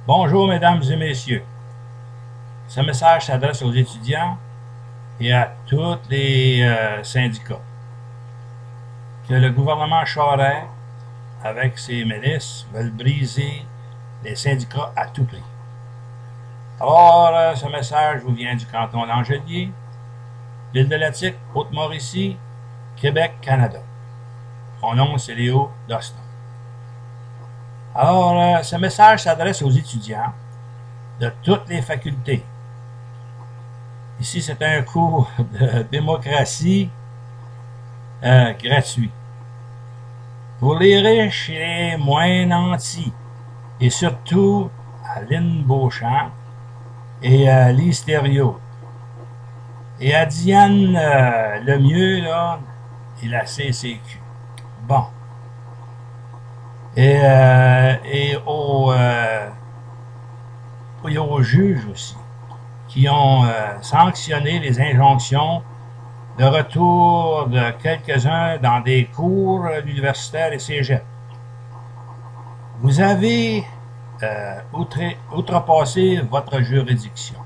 Bonjour, mesdames et messieurs. Ce message s'adresse aux étudiants et à tous les syndicats. Que le gouvernement Charest, avec ses milices, veulent briser les syndicats à tout prix. Alors, ce message vous vient du canton d'Angelier, l'île de Latique, Haute-Mauricie, Québec, Canada. Mon nom, c'est Léo Doston. Alors, ce message s'adresse aux étudiants de toutes les facultés. Ici, c'est un cours de démocratie gratuit. Pour les riches et les moins nantis, et surtout à Lynn Beauchamp et à Lise Thériault. Et à Diane Lemieux, là, et la CCQ. Bon. Et aux juges aussi, qui ont sanctionné les injonctions de retour de quelques-uns dans des cours universitaires et cégep. Vous avez outrepassé votre juridiction.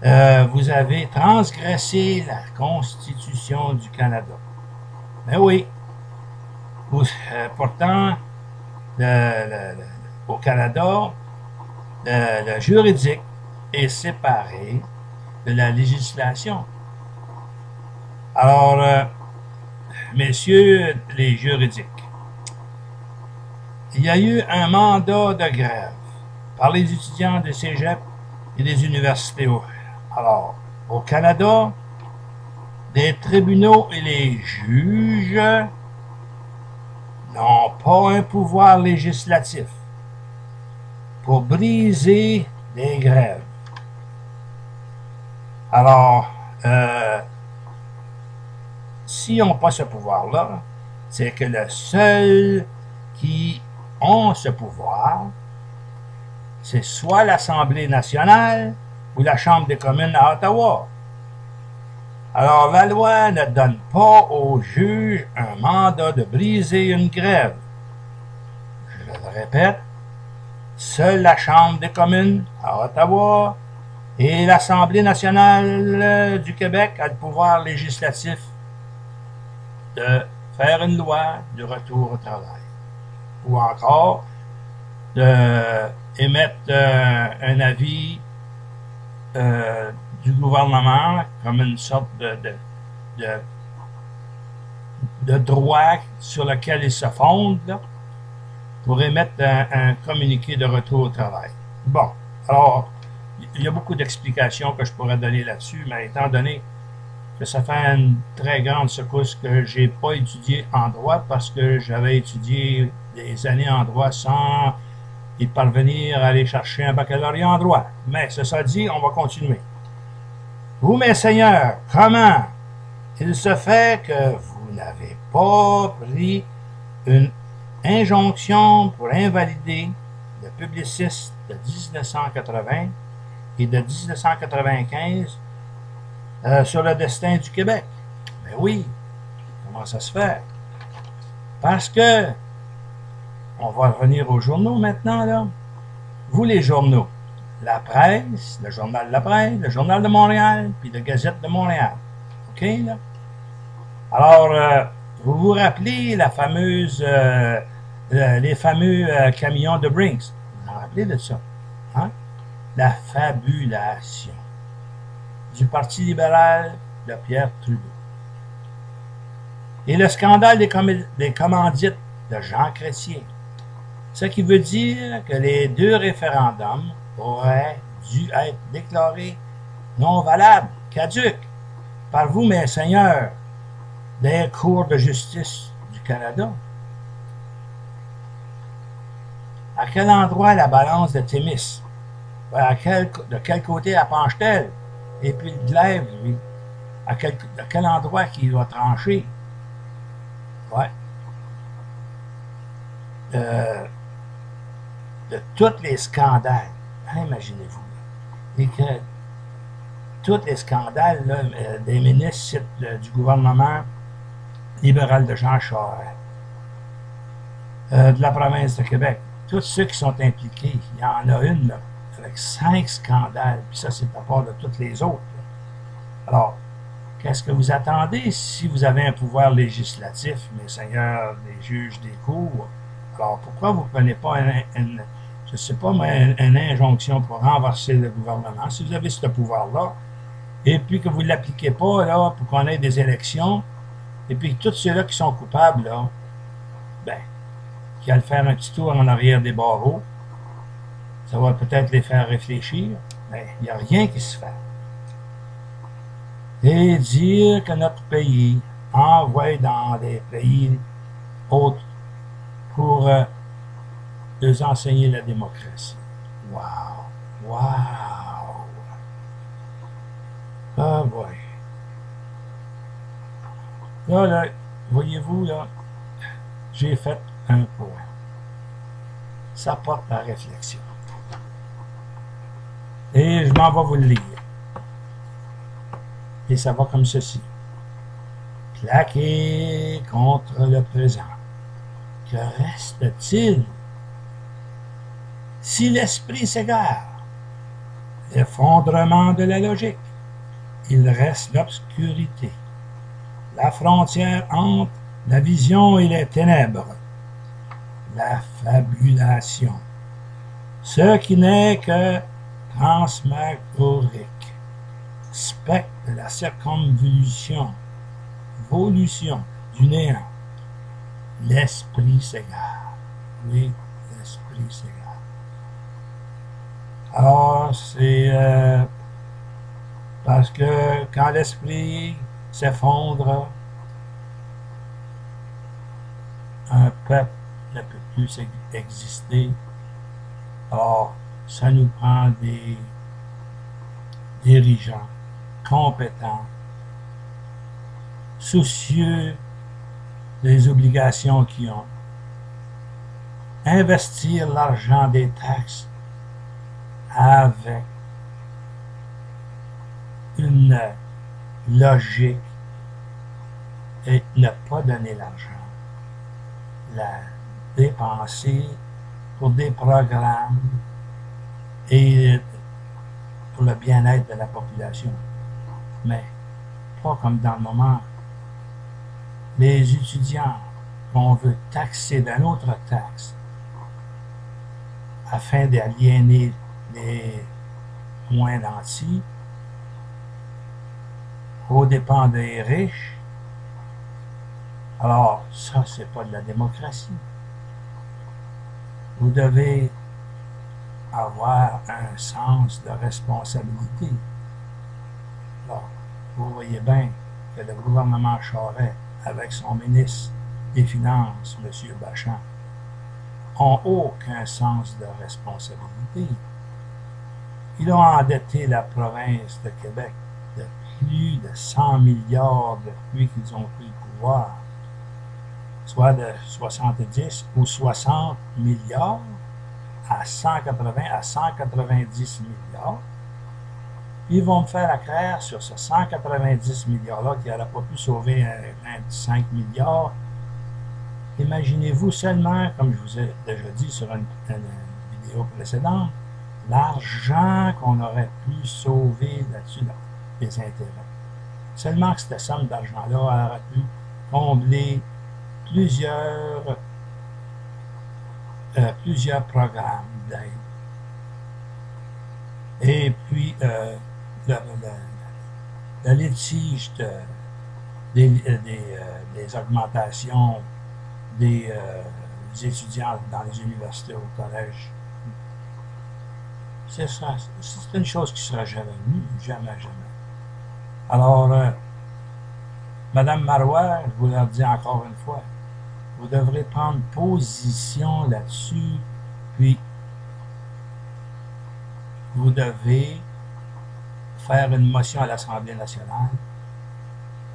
Vous avez transgressé la Constitution du Canada. Mais oui. Pourtant, au Canada, le juridique est séparé de la législation. Alors, messieurs les juridiques, il y a eu un mandat de grève par les étudiants des cégep et des universités. Alors, au Canada, les tribunaux et les juges n'ont pas un pouvoir législatif pour briser les grèves. Alors, s'ils n'ont pas ce pouvoir-là, c'est que le seul qui ont ce pouvoir, c'est soit l'Assemblée nationale ou la Chambre des communes à Ottawa. Alors, la loi ne donne pas aux juges un mandat de briser une grève. Je le répète, seule la Chambre des communes à Ottawa et l'Assemblée nationale du Québec a le pouvoir législatif de faire une loi de retour au travail. Ou encore d'émettre un avis du gouvernement comme une sorte de droit sur lequel il se fonde là, pour émettre un communiqué de retour au travail. Bon, alors, il y a beaucoup d'explications que je pourrais donner là-dessus, mais étant donné que ça fait une très grande secousse que j'ai pas étudié en droit parce que j'avais étudié des années en droit sans y parvenir à aller chercher un baccalauréat en droit. Mais cela dit, on va continuer. Vous, mes seigneurs, comment il se fait que vous n'avez pas pris une injonction pour invalider le Publiciste de 1980 et de 1995 sur le destin du Québec? Ben oui, comment ça se fait? Parce que, on va revenir aux journaux maintenant, là. Vous, les journaux, la presse, le journal de la presse, le journal de Montréal, puis la Gazette de Montréal. OK, là? Alors, vous vous rappelez la fameuse, les fameux camions de Brinks? Vous vous rappelez de ça? Hein? La fabulation du Parti libéral de Pierre Trudeau. Et le scandale des commandites de Jean Chrétien. Ce qui veut dire que les deux référendums auraient dû être déclarés non valables, caducs, par vous, mes seigneurs, des cours de justice du Canada. À quel endroit la balance de Témis? De quel côté elle penche-t-elle? Et puis le glaive, lui, à quel endroit qu'il va trancher? Ouais. De tous les scandales, imaginez-vous, et que tous les scandales là, des ministres du gouvernement libéral de Jean Charest, de la province de Québec, tous ceux qui sont impliqués, il y en a une là, avec 5 scandales, puis ça, c'est à part de toutes les autres. Là. Alors, qu'est-ce que vous attendez si vous avez un pouvoir législatif, mes seigneurs, des juges, des cours? Alors, pourquoi vous ne prenez pas je ne sais pas, mais une injonction pour renverser le gouvernement, si vous avez ce pouvoir-là, et puis que vous ne l'appliquez pas là, pour qu'on ait des élections, et puis tous ceux-là qui sont coupables, là, ben, qui allent faire un petit tour en arrière des barreaux, ça va peut-être les faire réfléchir, mais il n'y a rien qui se fait. Et dire que notre pays envoie dans des pays autres pour leur enseigner la démocratie. Wow! Wow! Ah boy! Là, voyez-vous, là, j'ai fait un point. Ça porte à réflexion. Et je m'en vais vous le lire. Et ça va comme ceci. Claquer contre le présent. Que reste-t-il si l'esprit s'égare? L'effondrement de la logique. Il reste l'obscurité. La frontière entre la vision et les ténèbres. La fabulation. Ce qui n'est que transmagorique. Spectre de la circonvolution. Volution du néant. L'esprit s'égare. Oui, l'esprit s'égare. Alors, c'est parce que quand l'esprit s'effondre, un peuple ne peut plus exister. Or, ça nous prend des dirigeants compétents, soucieux des obligations qu'ils ont, investir l'argent des taxes avec une logique et ne pas donner l'argent, la dépenser pour des programmes et pour le bien-être de la population. Mais pas comme dans le moment. Les étudiants qu'on veut taxer d'une autre taxe afin d'aliéner les moins nantis aux dépens des riches. Alors, ça, c'est pas de la démocratie. Vous devez avoir un sens de responsabilité. Alors, vous voyez bien que le gouvernement Charest, avec son ministre des Finances, M. Bachand, n'ont aucun sens de responsabilité. Ils ont endetté la province de Québec de plus de 100 milliards depuis qu'ils ont pris le pouvoir, soit de 70 ou 60 milliards à 180 à 190 milliards. Ils vont me faire accraire sur ce 190 milliards-là qui n'aura pas pu sauver 25 milliards. Imaginez-vous seulement, comme je vous ai déjà dit sur une vidéo précédente, l'argent qu'on aurait pu sauver là-dessus, là, des intérêts. Seulement que cette somme d'argent-là aurait pu combler plusieurs programmes d'aide. Et puis, le litige des augmentations des étudiants dans les universités au collège, c'est une chose qui ne sera jamais venue, jamais. Alors, Madame Marois, je vous le dis encore une fois, vous devrez prendre position là-dessus, puis vous devez faire une motion à l'Assemblée nationale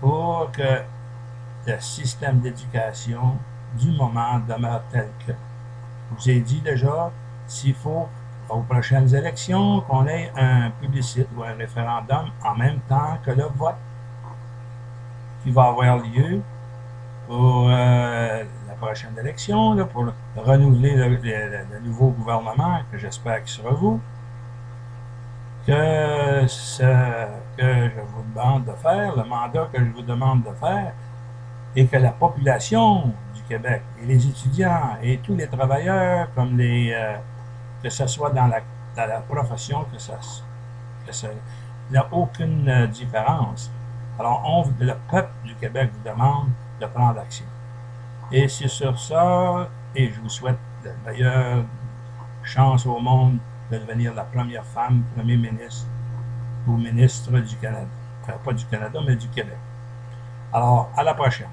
pour que le système d'éducation du moment demeure tel que. Je vous ai dit déjà, s'il faut aux prochaines élections qu'on ait un plébiscite ou un référendum en même temps que le vote qui va avoir lieu pour la la prochaine élection, là, pour renouveler le nouveau gouvernement, que j'espère qu'il sera vous, que ce que je vous demande de faire, le mandat que je vous demande de faire, et que la population du Québec, et les étudiants, et tous les travailleurs, comme que ce soit dans la profession, il n'y a aucune différence. Alors, le peuple du Québec vous demande de prendre action. Et c'est sur ça, et je vous souhaite la meilleure chance au monde de devenir la première femme premier ministre ou ministre du Canada. Enfin, pas du Canada, mais du Québec. Alors, à la prochaine.